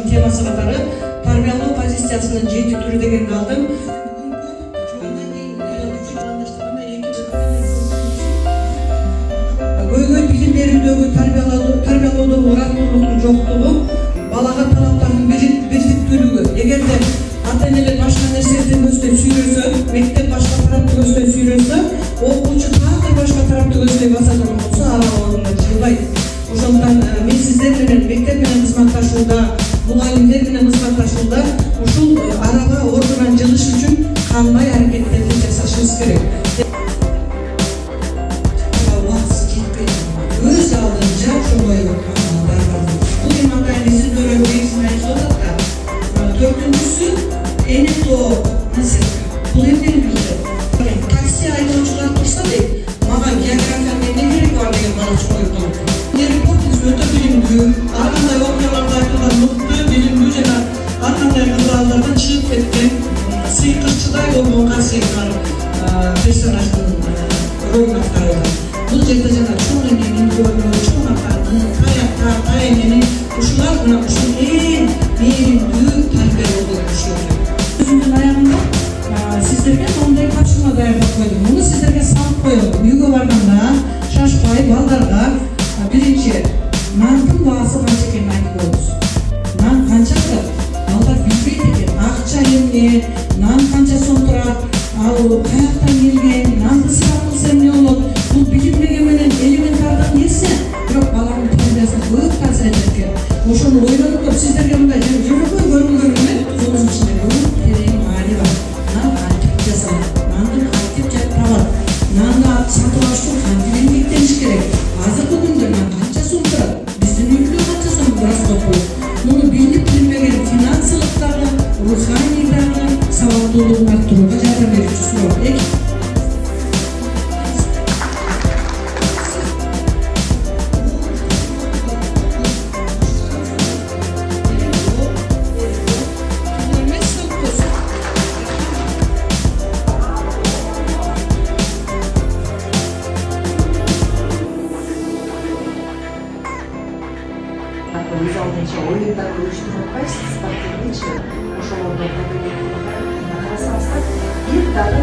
темасы катары тарбиялоо позициясынын 7 түрү дегенди алдым. Көйгөй билим берүүдөгү тарбиялоодогу ыраттуулуктун жоктугу, балага талаптардын бирдиктүүлүгү. Эгерде ата-энелер башка нерсени көздөй сүйрөсө, мектеп башка тарапты көздөй сүйрөсө, окуучу такыр башка тарапты көздөй басатын болсо, ара орунда жылбайт. Ошондуктан мен сиздер менен мектеп менен кызматташууда, мугалимдер менен кызматташууда ушул араба ордунан жылыш үчүн кандай аракеттерди жасашыбыз керек. Өз алдынча ошондой амалдар бар. Бул эми атайын изилдөөлөр негизинен айтылып атат да. Төртүнчүсү энетоо насырка. Бул эмнени билдирет? Такси айдоочулар турса дейт, мага география эмне керек бар деген барач коюп коет. Репортинг өтө билимдүү, ар кандай окуяларды айтылган мыкты, билимдүү жана ар кандай кырдаалдардан чыгып кеткен, сыйкырчыдай болгон касиеттер персонаждын ролун аткарып. Бул жерде жана чоң эненин рөлү, чоң атанын, кая эненин ушулар мына ушул эң мээримдүү тарбия болуп ушул. Өзүмдүн аягында сиздерге мондай тапшырма даярдап койдум. Муну сиздерге салып коелу. Үйгө барганда шашпай балдарга биринчи нандын баасы канча экенин айтып коюңуз. Нан канча турат? Балдар билбейт экен. Акча эмне, нан канча сом турат, ал каяктан келген, нанды ысырап кылса эмне болот? Бул билинбеген менен элементардык нерсе, бирок баланын тарбиясын көп таасир этет экен. Ошону ойлонуп туруп сиздерге мындай жөнөкөй көрүнгөнү менен өзүнүн ичинде көп терең маани бар. Нан кантип жасалат, нанды кантип табат, нанды сатып алыш үчүн кантип эмгектениш керек. Азыркы күндө нан канча сом турат, биздин үйдө канча сом расход болот. Муну билип билмеген финансылык дагы, руханий дагы сабаттуулугун арттырууга жардам берүүчү суроо. Өз алдынча оюндар уюштуруп атпайсыз, спортивныйчы ошолордо карасаңыздар бир дагы